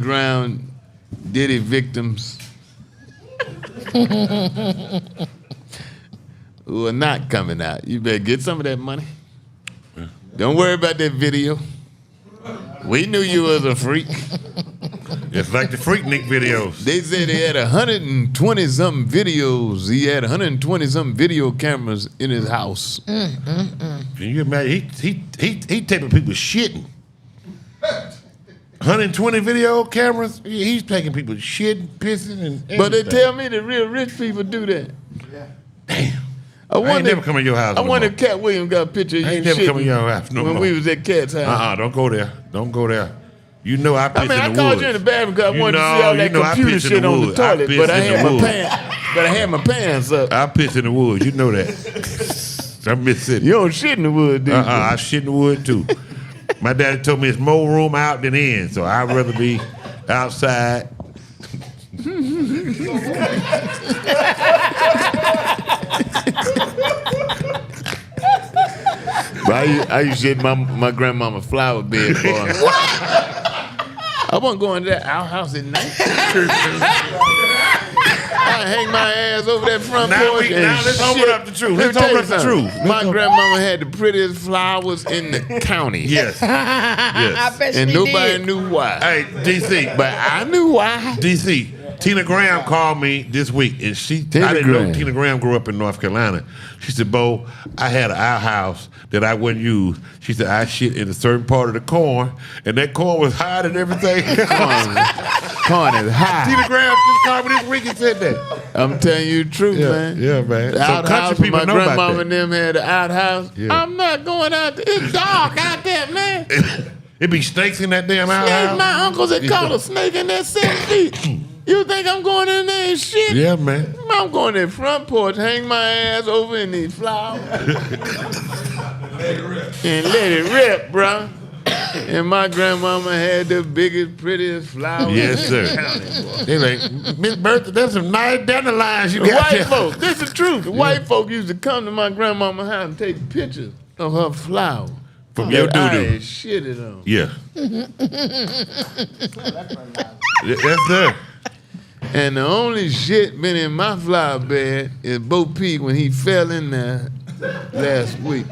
ground Diddy victims who are not coming out. You better get some of that money. Don't worry about that video. We knew you was a freak. It's like the Freaknik videos. They said they had 120-something videos. He had 120-something video cameras in his house. Can you imagine? He taping people shitting. 120 video cameras. He's taking people shitting, pissing, and everything. But they tell me the real rich people do that. Yeah. Damn. I wonder, ain't never come to your house. I wonder if Cat Williams got a picture of you. I ain't never come to your house no when more. we was at Cat's house. Don't go there. Don't go there. You know I pissed in the woods. I called you in the bathroom because I wanted to see all that computer shit on the toilet, but I had my pants up. I pissed in the woods. You know that. I'm Mississippi. You don't shit in the woods, do you? I shit in the woods too. My daddy told me it's more room out than in, so I'd rather be outside. But I used to shit my grandmama flower bed for her. I wasn't going to that outhouse at night. I hang my ass over that front porch and let's open up the truth. Let's open up the truth. My grandmama had the prettiest flowers in the county. Yes. I bet and she nobody did. knew why. Hey, DC. But I knew why. DC. Tina Graham called me this week, and I didn't know Tina Graham grew up in North Carolina. She said, Bo, I had an outhouse that I wouldn't use. She said, I shit in a certain part of the corn, and that corn was hot and everything. Corn is hot. Tina Graham just called me this week and said that. I'm telling you the truth, man. Yeah, man. The outhouse, country people my know about grandmama that. and them had the outhouse. Yeah. I'm not going out there. It's dark out there, man. It be snakes in that damn Snakes, outhouse. my uncles had caught a snake in that 7 feet. You think I'm going in there and shit? Yeah, man. I'm going in the front porch, hang my ass over in these flowers. And let it rip, bro. And my grandmama had the biggest, prettiest flowers. Yes, sir. They like, Miss Bertha, there's some nice dandelions you got White there. folks, this is the truth. The white folk used to come to my grandmama's house and take pictures of her flower. From your that I doo-doo. had shitted on. Yeah. Yes, sir. And the only shit been in my flower bed is Bo Peep when he fell in there last week.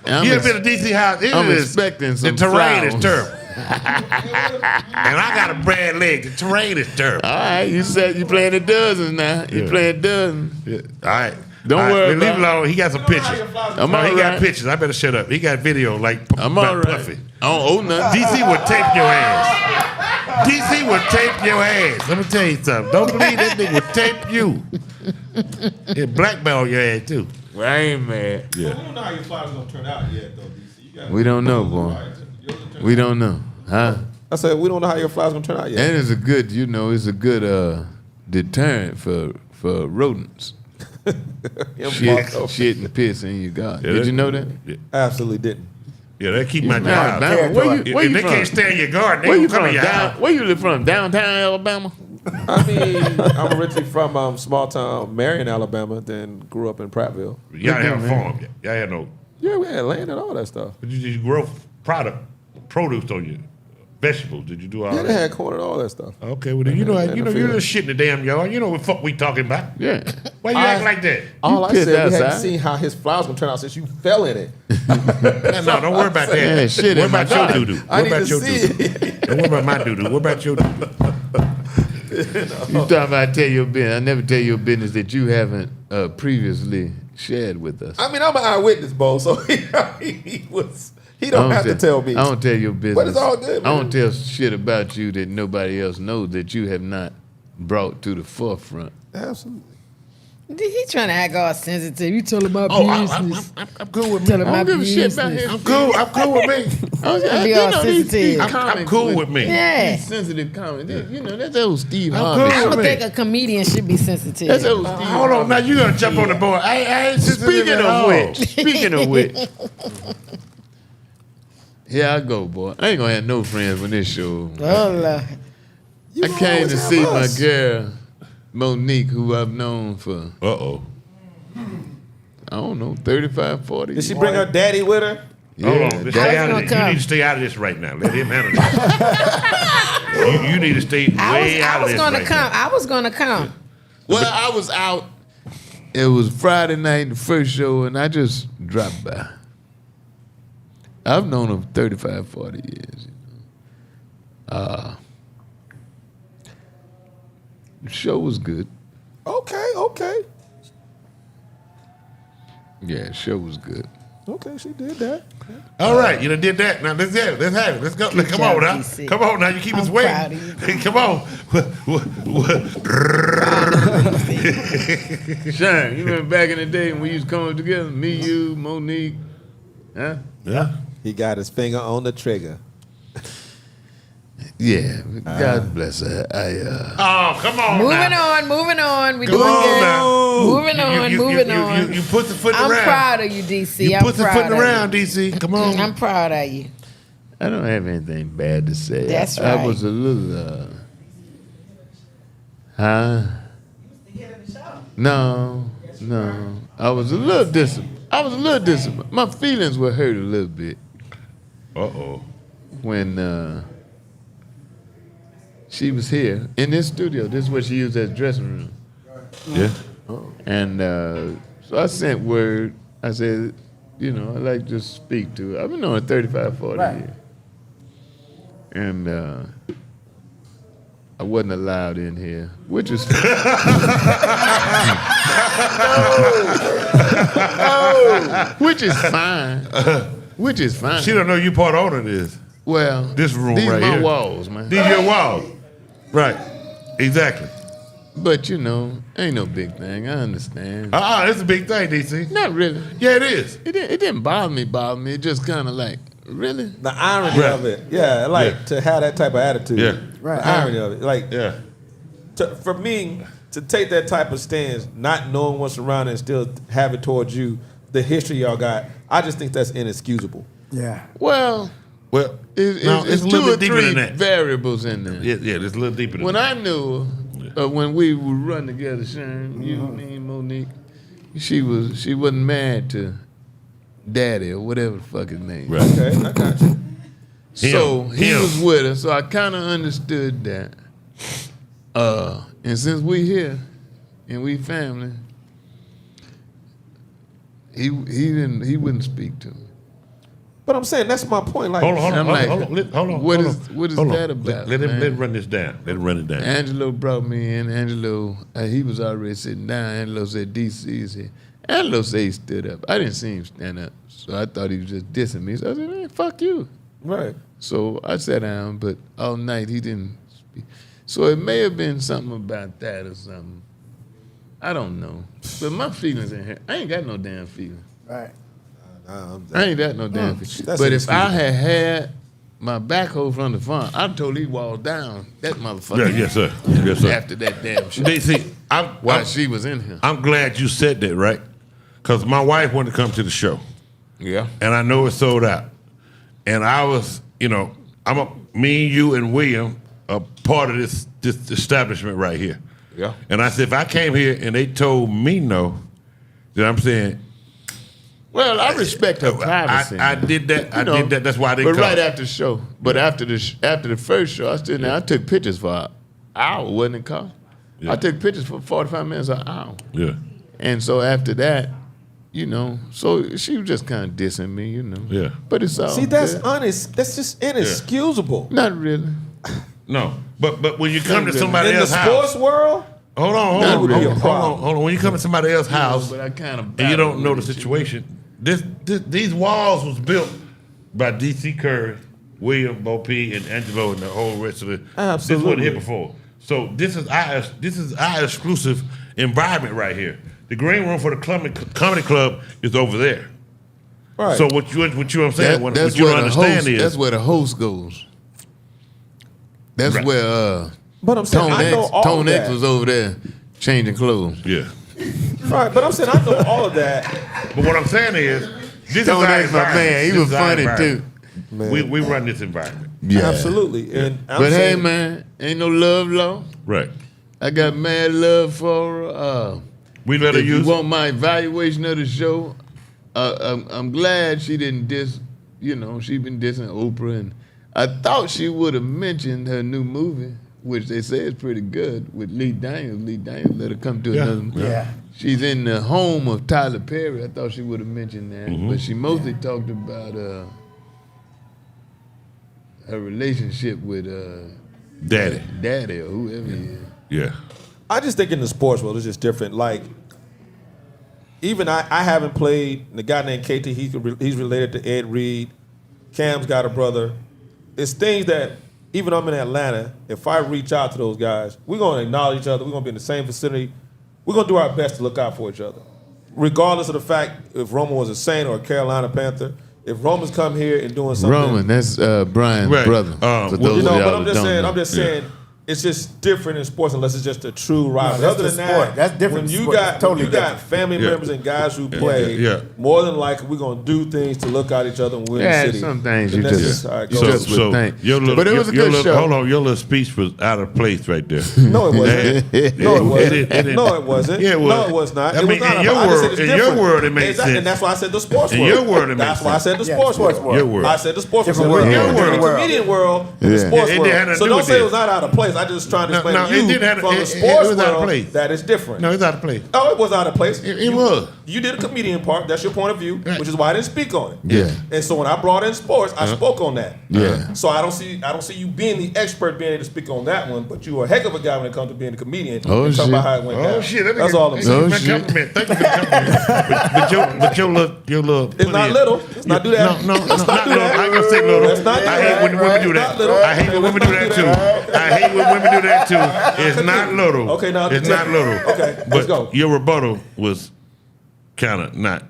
And You ever been to DC house? I'm expecting some The terrain is flowers. terrible. And I got a bad leg. The terrain is terrible. All right, you said you playing the dozens now. You Yeah. playing dozens. Yeah. All right. Don't All right, worry leave about it alone. He got some pictures. I'm No, all he got right. pictures. I better shut up. He got video like I'm all right. Puffy. I don't owe nothing. DC would tape your ass. DC would tape your ass. Let me tell you something. Don't believe that nigga would tape you. He'll blackball your ass too. Well, I ain't mad. Yeah. We don't know how your flowers gonna turn out yet, though, DC. You gotta We don't know, boy. We don't know. Huh? I said we don't know how your flowers gonna turn out yet. And it's a good, it's a good deterrent for rodents. Shit and piss in your garden. Did you know that? Yeah, Absolutely didn't. yeah they keep my Nah, job. Alabama. Where If you they from? can't stay in your garden, Where they you gonna come from? in your house. Where you live from? Downtown Alabama? I mean, I'm originally from small town Marion, Alabama, then grew up in Prattville. Y'all have a farm. Y'all had no. Yeah, we had land and all that stuff. Did you grow produce on your vegetables? Did you do all Yeah, they that? had corn and all that stuff. Okay, well then you know And you're the field. just shit in the damn yard. You know what the fuck we talking about? Yeah. Why you act like that? All I pissed said, we hadn't outside. seen how his flowers gonna turn out since you fell in it. No, don't worry about that. Yeah, shit What in my about your garden. doo-doo? I What need about to your see doo-doo? it. Don't worry about my doo-doo. What about your doo-doo? You talking about tell your business. I never tell your business that you haven't previously shared with us. I mean, I'm an eyewitness, Bo, so he don't have to tell me. I don't tell your business. But it's all good, I man. don't tell shit about you that nobody else knows that you have not brought to the forefront. Absolutely. He trying to act all sensitive. You told him about business. I'm cool with Tell me. him I about don't give a shit about business. him. I'm cool with me. Be all sensitive. I'm cool with me. Yeah. Sensitive comment. That's old Steve I'm Harvey. cool I with don't me. think a comedian should be sensitive. That's old Steve Hold on, now you gonna jump on the board. I ain't sensitive at all. Speaking of which, here I go, boy. I ain't gonna have no friends when this show. Oh, Lord. I came to see my girl, Monique, who I've known for, Uh-oh. I don't know, 35, 40 Did she years. bring her daddy with her? Hold on. Stay I was out of gonna this. You come. need to stay out of this right now. Let him handle this. you need to stay way out of this right now. I was gonna come. Well, I was out. It was Friday night, the first show, and I just dropped by. I've known him 35, 40 years. The show was good. Okay. Yeah, the show was good. Okay, she did that. All right, you done did that. Now let's have it. Let's have it. Let's go. Come job, on now. DC. Come on now. You keep us I'm waiting. proud of you. Come on. Sean, you remember back in the day when we used to come up together? Me, you, Monique. Huh? Yeah. He got his finger on the trigger. Yeah, God bless her. Oh, come on. Moving on. We Come doing on good. now. Moving on. You put the foot I'm around. proud of you, DC. You I'm put the proud foot of around, DC. Come you. on. I'm proud of you. I don't have anything bad to say. That's I right. was a little, No. I was a little disappointed. My feelings were hurt a little bit Uh-oh. when she was here in this studio. This is what she used as dressing room. Yeah. And so I sent word. I said, I'd like to speak to her. I've been knowing her 35, 40 years. And I wasn't allowed in here, which is which is fine. She don't know you part owner of this. Well, This room these right my here. walls, man. These your walls. Right. Exactly. But ain't no big thing. I understand. It's a big thing, DC. Not really. Yeah, it is. It didn't bother me. It just kind of like, really? The irony Right. of it. Yeah, like Yeah. to have that type of attitude. Yeah. Right. The irony of it. Like, Yeah. for me, to take that type of stance, not knowing what's around and still have it towards you, the history y'all got, I just think that's inexcusable. Yeah. Well, Well, it's no, it's a little two or bit deeper three than that. variables in there. Yeah, it's a little deeper than When that. I knew her, when we would run together, Sharon, you, me, Monique, she wasn't married to Daddy or whatever the fuck his name. Right. Okay, I got you. So he Him. was with her, so I kind of understood that. And since we here and we family, he wouldn't speak to me. But I'm saying that's my point. Like, Hold on. I'm like, Hold on. what hold is- on. what is Hold on. that about, Let man? him run this down. Let him run it down. Angelo brought me in. Angelo, he was already sitting down. Angelo said, DC is here. Angelo said he stood up. I didn't see him stand up, so I thought he was just dissing me. So I said, man, fuck you. right. So I sat down, but all night he didn't speak. So it may have been something about that or something. I don't know. But my feelings in here, I ain't got no damn feelings. Right. I ain't got no damn feelings. that's But if I inexcusable. had my backhoe from the front, I told he walked down that motherfucker. Yeah, yes, sir. Yes, sir. After that damn shit. DC, While she was in here. I'm glad you said that, right? Because my wife wanted to come to the show, Yeah. and I know it's sold out. And I was, me, you, and William are part of this establishment right here. Yeah. And I said, if I came here and they told me no, then I'm saying, Well, I respect her privacy. I did that. You know, did that. That's why I didn't But come. right after the show. But after the first show, I stood there. I took pictures for an hour, wasn't it, Carl? Yeah. I took pictures for 45 minutes, an hour. Yeah. And so after that, so she was just kind of dissing me, Yeah. But it's all See, that's good. honest. That's just inexcusable. Not really. No. But when you come to really. somebody In the else's sports house, world, hold on. Not really. Hold on. When you come to somebody else's house, But I kind of and you don't know the situation. These walls was built by D.C. Curry, William Bo P, and Angelo, and the whole rest of it. This Absolutely. wasn't here before. So this is our exclusive environment right here. The green room for the comedy club is over there. right? So what you I'm saying? What that's you where don't the understand host. is That's where the host goes. That's Right. where but I'm saying I know all of Tone X that. was over there changing clothes. yeah. Right, but I'm saying I know all of that. But what I'm saying is this Tone is our X, my environment. man, he This was is our funny environment. too. Man. We run this environment. Yeah. Absolutely. And I'm But hey, saying, man, ain't no love law. Right. I got mad love for her. We let her If you use want my evaluation of the show, I'm glad she didn't diss she been dissing Oprah, and I thought she would have mentioned her new movie, which they say is pretty good, with Lee Daniels. Lee Daniels let her come to another movie. Yeah. She's in the home of Tyler Perry. I thought she would have mentioned that, but she mostly talked about her relationship with Daddy or whoever he is. Yeah. I just think in the sports world it's just different. Like, even I haven't played. The guy named KT, he's related to Ed Reed. Cam's got a brother. It's things that even I'm in Atlanta. If I reach out to those guys, we're gonna acknowledge each other. We're gonna be in the same vicinity. We're gonna do our best to look out for each other, regardless of the fact if Roman was a Saint or a Carolina Panther. If Roman's come here and doing something, Roman, that's Brian's brother. For those but of y'all I'm that just don't saying. know. I'm just saying. It's just different in sports unless it's just a true rivalry. Other than that, that's different. When you Sport. got Totally when you got different. family members and guys who play, more than likely we're gonna do things to look out each other and win the city. some things And you that's just how it you goes. just would think. But it was a your good little, show. Hold on, your little speech was out of place right there. No, it wasn't. No, it wasn't. No, it wasn't. Yeah, it was. No, it was not. I It mean, was not. in your I just said world, it's in your different. world, it makes Exactly. sense. And that's why I said the sports In world. your world, it That's makes why I sense. said the Yeah, sports sports world. world. Your world. I said the sports Different world. world. In Your the world. comedian world, the Yeah. sports It world. didn't have to So do don't with say it this. was not out of place. I just trying to explain no, to it you didn't have to- from the it sports was out of world place. that is different. No, it's out of place. Oh, it was out of place. It was. You did a comedian part. That's your point of view, Right. which is why I didn't speak on it. Yeah. And so when I brought in sports, I spoke on that. Yeah. So I don't see you being the expert being able to speak on that one, but you are a heck of a guy when it comes to being a comedian. Oh, and talk shit. about how it went down. Oh shit! That's all I'm saying. Oh, shit. Compliment. Thank you for the compliment. But your little. It's not little. Let's not do that. No, Let's not do little. that. I ain't gonna say little. Let's not do I hate that. when women do Not that. little. I hate when women do that too. I hate when women do that too. It's not little. Okay, now it's not little. Okay, but let's go. Your rebuttal was kind of not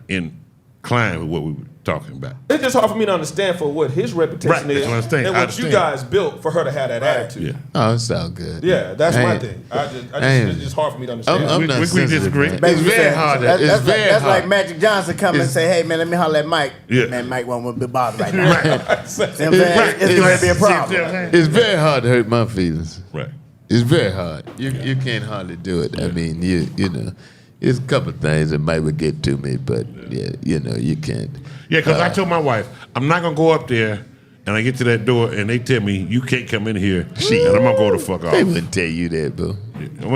inclined with what we were talking about. It's just hard for me to understand for what his reputation Right, is that's what I'm saying. and I what you understand. guys built for her to have that attitude. Yeah. Oh, it's all good. Yeah, that's my Ain't- thing. ain't- It's just hard for me to understand. I'm not we sensitive, disagree. man. Baby It's very said- hard. That's, It's that's very like, that's hard. like Magic Johnson come and It's- say, "Hey man, let me holler at Mike." Yeah. Man, Mike won't be bothered right now. See what I'm saying? Right. It's going to be a See what I'm problem. saying? It's very hard to hurt my feelings. Right. It's very hard. You can't hardly do it. I mean, you know, it's a couple of things that might would get to me, but yeah, you can't. Yeah, because I told my wife, I'm not gonna go up there, and I get to that door, and they tell me you can't come in here, and I'm gonna go the fuck off. They wouldn't tell you that, bro.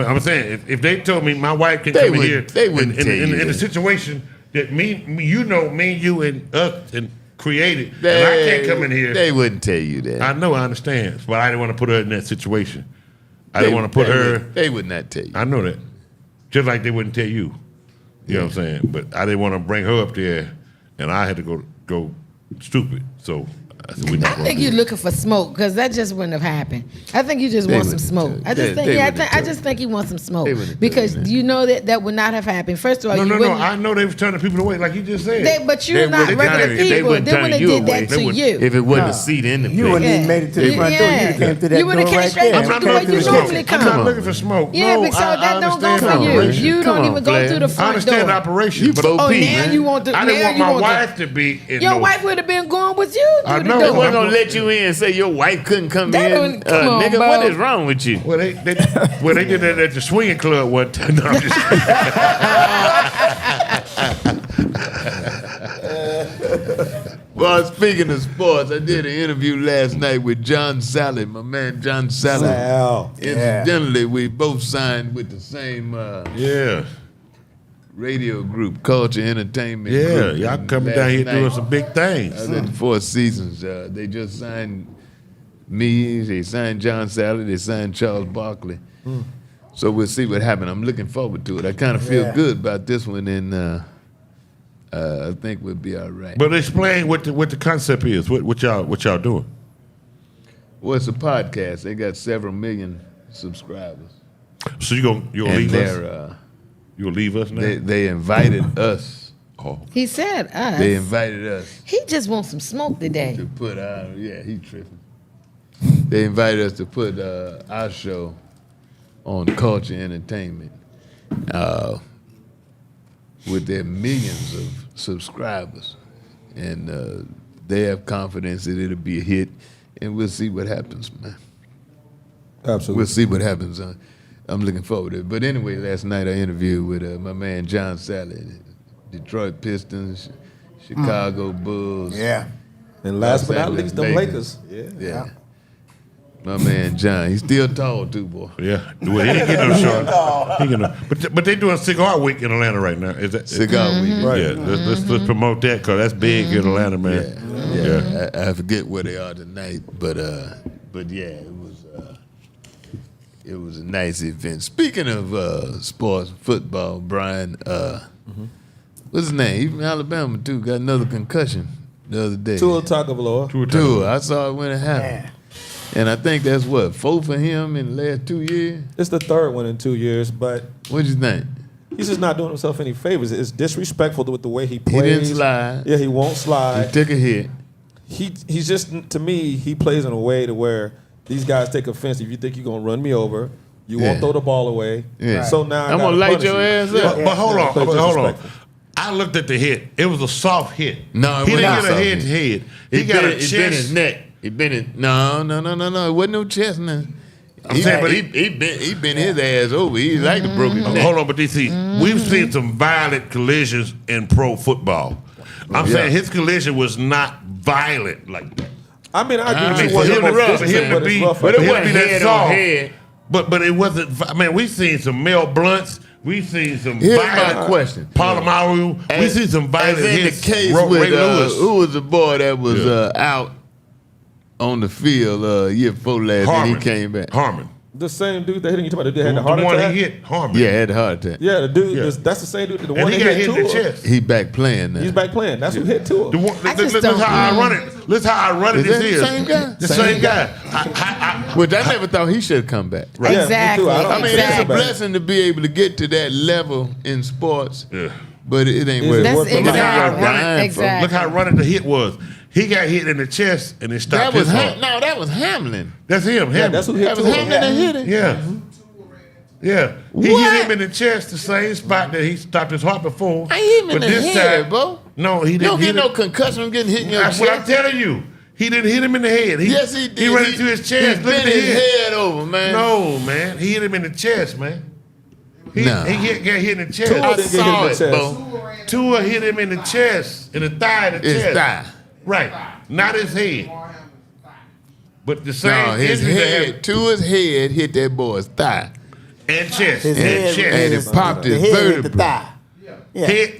I'm saying if they told me my wife can They come in would- here, they wouldn't tell you in a that. situation that me, you, and us and created, and I can't come in here. They wouldn't tell you that. I know, I understand, but I didn't want to put her in that situation. I didn't want to put her. They would not tell you. I know that, just like they wouldn't tell you. You know what I'm saying? But I didn't want to bring her up there, and I had to go stupid. So I said, we're not I gonna think do you're it. looking for smoke because that just wouldn't have happened. I think you just They want some wouldn't smoke. tell you. I just They think, wouldn't I tell just you. think you want some smoke They wouldn't tell because you, man. you know that would not have happened. First of all, No, you no, wouldn't. I know they was turning people away, like you just said. But you're They not wouldn't regular turn- they people. wouldn't They turn wouldn't have you did away. that They to wouldn't. you. If it wasn't Nah. a seat in the You place. wouldn't even made it to the front door. You Yeah. came through that You would've door came right straight there. through I'm the not way looking you for smoke. normally I'm come. not looking for smoke. Yeah, No, but so that don't go understand for the you. operation. You Come don't on, even go player. through the I front understand the door. operation, You but both Oh, P, now man. you want to. I didn't now want you my want wife to be in Your no. wife would have been going with you I through know. the They door. weren't gonna let you in and say your wife couldn't come That in. don't- come on, Nigga, bro. what is wrong with you? Well, they did that at the swinging club one time. No, I'm just Well, speaking of sports, I did an interview last night with John Sally, my man John Sally. Sal. Incidentally, we both signed with the same yeah, radio group, Culture Entertainment. yeah. Group. Y'all And coming last down here night, doing some big I things. was at the Four Seasons. They just signed me. They signed John Sally. They signed Charles Barkley. So we'll see what happens. I'm looking forward to it. I kind of feel Yeah. good about this one, and I think we'll be all right. But explain what the concept is. What y'all doing? Well, it's a podcast. They got several million subscribers, So you gonna and leave us? they're You gonna leave us now? they invited us. Oh, He said us. They invited us He just wants some smoke today. to put our he tripping. They invited us to put our show on Culture Entertainment with their millions of subscribers, and they have confidence that it'll be a hit, and we'll see what happens, man. Absolutely. We'll see what happens. I'm looking forward to it. But anyway, last night I interviewed with my man John Sally, Detroit Pistons, Chicago Bulls, Yeah. And last but not Los least, them Angeles Lakers. Yeah. My man John, he's still tall too, boy. Yeah, well, he didn't get no short. He get no, but they doing Cigar Week in Atlanta right now. Is that Cigar week. Right. Yeah, let's promote that because that's big in Atlanta, man. Yeah. I forget where they are tonight, but yeah, it was a nice event. Speaking of sports, football, Brian, what's his name? He's from Alabama too. Got another concussion the other day. Tua Tagovailoa. Tua. I saw it when it happened. And I think that's what, 4 for him in the last 2 years? It's the third one in 2 years, but What'd you think? he's just not doing himself any favors. It's disrespectful with the way he He plays. didn't slide. Yeah, he won't He slide. took a hit. He's just, to me, he plays in a way to where these guys take offense. If you think you're gonna run me over, you Yeah. won't throw the ball away. Yeah. So now I'm gonna light your ass up. But hold on, Play hold on. disrespectful. I looked at the hit. It was a soft hit. No, it he wasn't didn't a get a soft head to hit. head. He got a It been his chest. neck. It been his, no. It wasn't no chest now. I'm saying, but he bent his ass over. He's like the broken neck. Hold on, but DC, we've seen some violent collisions in pro football. I'm saying his collision was not violent like that. I mean, I agree with you. for Wasn't him to much run, distance, for him to but it's be, rough but right it there. wasn't that head soft. on head. But it wasn't. I mean, we've seen some Mel Blunts. We've seen some Here's violent my question. Palamaru. We've seen some violent As in hits. the case Ray with Lewis. who was the boy that was out on the field year before last, and he came back. Harmon. The same dude that hit him, you talking about the dude that The had the heart one attack? he hit, Harmon. Yeah, had a heart attack. Yeah, the dude, Yeah. that's the same dude, the And one he that got hit hit in the Tua. chest. He back playing now. He's back playing. That's who hit Tua. The one, I just look don't- how ironic. Look how ironic Is that this the is. same guy? The Same same guy. Which I never thought he should have come back. Yeah, me too. Exactly. I don't I mean, think it's a so. blessing to be able to get to that level in sports, Yeah. but it ain't Is worth it That's worth it? Look how exactly. ironic. Exactly. Look how ironic the hit was. He got hit in the chest and it That stopped was his heart. that was Hamlin. That's him. Yeah, Him. that's who hit That was Tua. Hamlin that hit it. Yeah. Yeah. He What? hit him in the chest, the same spot that he stopped his heart before. I hit him in But the this head, time, bro. No, he You didn't don't hit get no him. concussion from getting hit in your That's what I'm chest. telling you. He didn't hit him in the head. Yes, he did. He ran into his chest. He Look at bent the his head. head over, man. No, man. He hit him in the chest, man. He Nah. got hit in the chest. Tua I didn't get hit saw in the it, chest. bro. Tua hit him in the chest, in the thigh, the His chest. thigh. Right. Not his head. But the same No, his injury that head, to his head, hit that boy's thigh. and chest. His and head, chest. And it popped the his head hit the vertebrae. thigh. Yeah. Head,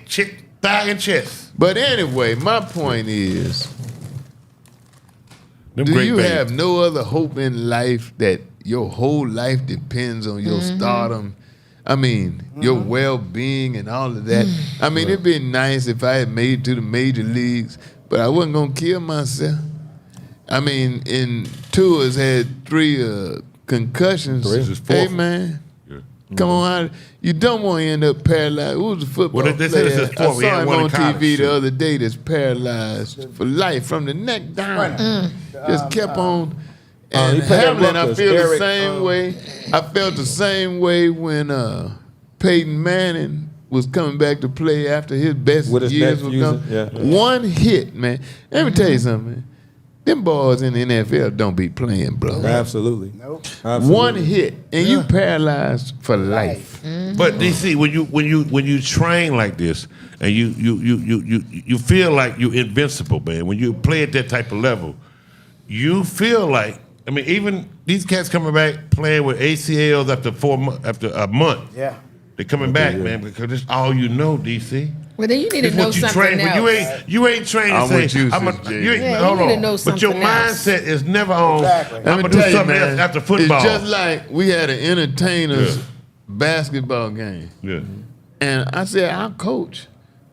thigh, and chest. But anyway, my point is, Them do great you babies. have no other hope in life that your whole life depends on your stardom? I mean, your well-being and all of that. I mean, it'd been nice if I had made it to the major leagues, but I wasn't gonna kill myself. I mean, Tua's had 3 concussions. This is Hey, fourth. man. Come on, you don't want to end up paralyzed. Who was a football Well, they said player? it's his I fourth. He saw had him one in on college, TV too. the other day that's paralyzed for life from the neck down. Just kept on. And he played at Hamlin, I Rutgers. feel the Eric, same way. I felt the same way when Peyton Manning was coming back to play after his best With his years neck were fusion, gone. yeah. One hit, man. Let me tell you something, man. Them boys in the NFL don't be playing, bro. Absolutely. Nope. Absolutely. One hit and you paralyzed for life. But DC, when you train like this and you feel like you're invincible, man. When you play at that type of level, you feel like, I mean, even these cats coming back playing with ACLs after a month. Yeah. They're coming back, man, because it's all you know, DC. Well, then you need to It's know what you something train for. else. You ain't trained I'm to with say, you, I'm a, Sis J. you ain't, Yeah, hold you need to on. know But your something else. mindset is never on, Exactly. I'm Let me going to do tell you, something man, else after football. It's just like we had an entertainer's Yeah. basketball game. yeah. And I said, I'll coach.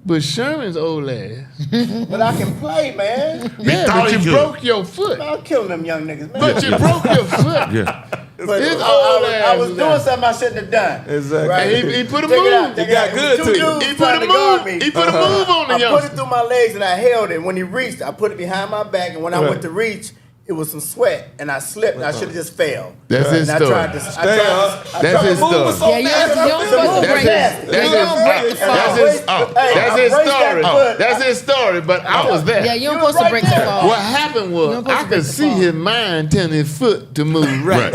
But Sherman's old ass. But I can play, man. Yeah, thought but he you could. broke your foot. I'll kill them young niggas, man. But you broke your foot. Yeah. But His I old was ass doing was something I shouldn't have done. Exactly. Right? And he put a Check it out, move. check It got out. good Two to you. dudes He put trying a to guard move. me. He put a move on the I put it youngster. through my legs and I held it. When he reached, I put it behind my back, and when I went to reach, it was some sweat, and I slipped, and I should have just fell. That's his And story. That's his story. Yeah, you don't supposed to break that. That's his story. That's his story, but I was there. Yeah, you don't supposed to break the fall. What happened was You're supposed I to break could the see fall. his mind telling his foot to move right.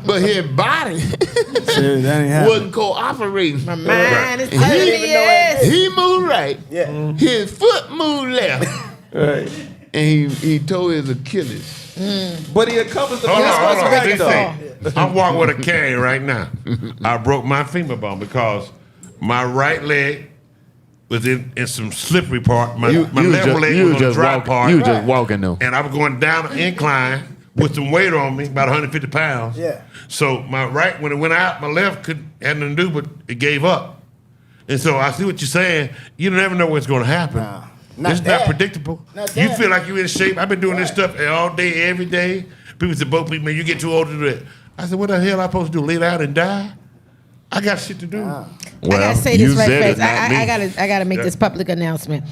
But his body wasn't cooperating. My mind is He- telling me yes. He moved right. Yeah. His foot moved left. Right. And he tore his Achilles. But he accomplished the Hold best on, part hold of on. the DC. I'm walking with a cane right now. I broke my femur bone because my right leg was in some slippery part. My left leg was on the dry part. You just walking though. And I was going down an incline with some weight on me, about 150 pounds. Yeah. So my right, when it went out, my left had nothing to do, but it gave up. And so I see what you're saying. You never know what's going to happen. Not It's that. not predictable. Not You that. feel like you're in shape. I've been doing this stuff all day, every day. People say, "Both people, man, you get too old to do it." I said, "What the hell am I supposed to do? Lay down and die? I got shit to do." I gotta say this you right said it, fast. not me. I gotta make this public announcement.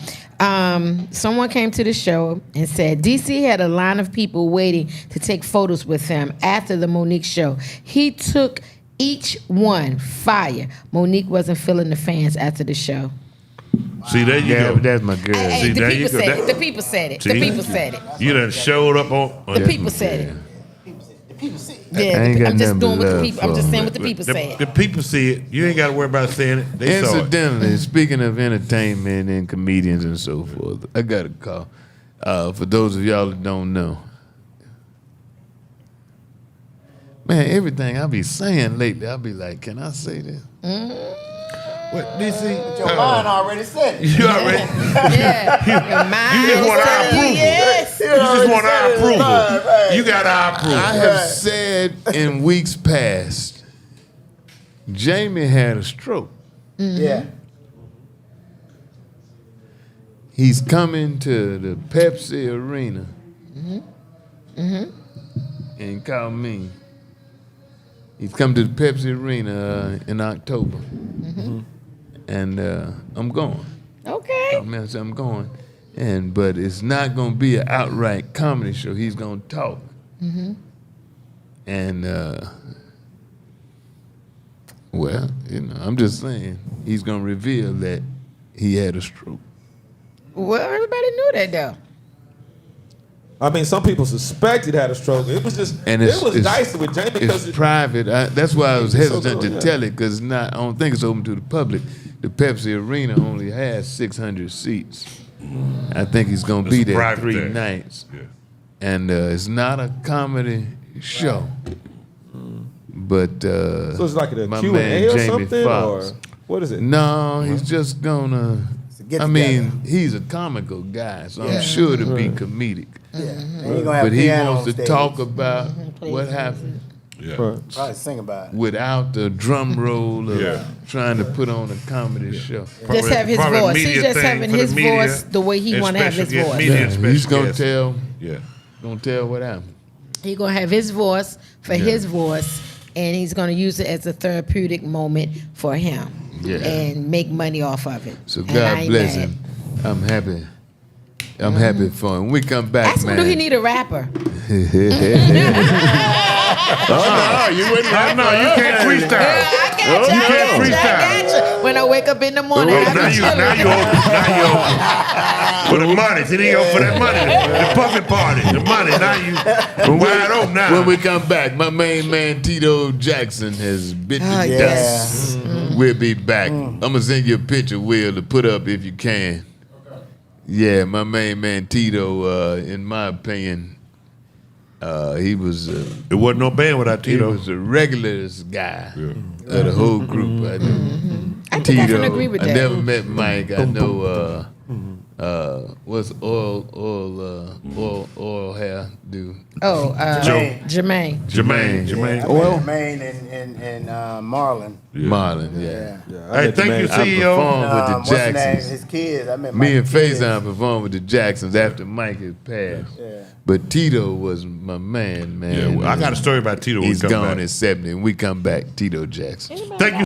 Someone came to the show and said DC had a line of people waiting to take photos with him after the Monique show. He took each one. Fire. Monique wasn't feeling the fans after the show. See, there you Yeah, go. that's my girl. Hey, See, the there people you go. said That- it. The people said it. The See? people said it. You done showed up on. The people said it. The people see. Yeah, I ain't got I'm just nothing doing but what the love people. I'm for just him. saying what the people said. The people see it. You ain't got to worry about saying it. They saw it. Incidentally, speaking of entertainment and comedians and so forth, I got a call. For those of y'all that don't know, man, everything I be saying lately, I be like, can I say this? What, DC? Your mind already said it. You already. Yeah, your mind You just is want our telling you approval. yes. You just want our approval. Right. You got our approval. I have said in weeks past, Jamie had a stroke. Yeah. He's coming to the Pepsi Arena and call me. He's coming to the Pepsi Arena in October. And I'm going. Okay. I said, I'm going. But it's not going to be an outright comedy show. He's going to talk. And, well, you know, I'm just saying, he's going to reveal that he had a stroke. Well, everybody knew that though. I mean, some people suspected had a stroke. It was just, And it was dicey with Jamie because It's private. That's why I was It's so hesitant good, to yeah. tell it, because I don't think it's open to the public. The Pepsi Arena only has 600 seats. I think he's going to be there private 3 there. nights. Yeah. And it's not a comedy show. But so it's like a my Q&A man or Jamie something, Foxx. or what is it? No, he's just gonna. get I together. mean, he's a comical guy, so I'm sure to be comedic. Yeah. And you gonna have But he piano wants on to stage. talk about what happened Yeah. Right. Probably sing about it. without the drum roll of Yeah. trying to put on a comedy show. Just have his Probably a voice. He's media just thing having for the his media voice the way he and want to have his special guest voice. media. and He's special gonna guest. tell Yeah. what happened. He gonna have his voice for his voice, and he's gonna use it as a therapeutic moment for him, Yeah. and make money off of it. So And I God ain't bless mad. him. I'm happy. I'm happy for him. When we come back, Ask him, man. do he need a rapper? Oh, no, you wouldn't. No, you can't freestyle. I got you. You I can't got you. freestyle. I got you. When I wake up in the morning, Well, I now be you chilling. open. For the money. See, they go for that money. The puffin party. The money. Now you wide open now. When we come back, my main man Tito Jackson has bit the Oh, dust. We'll be back. I'm gonna send you a picture, Will, to put up if you can. Yeah, my main man Tito, in my opinion, he was It wasn't no band without he Tito. was the regularest guy of the whole group. I know. I think I can agree with I that. never met Mike. I know what's oil hair do? Oh, Joe. Jermaine. Jermaine. Yeah, Jermaine. I met Jermaine and Marlon. Marlon, yeah. Hey, thank you, I CEO. performed with the What's his name? Jacksons. His kids. I met Me Mike's and kids. Faison performed with the Jacksons after Mike had passed. Yeah. But Tito was my man. Yeah, well, I got a story about Tito when we He's come gone back. at 70. When we come back, Tito Jackson. Thank you.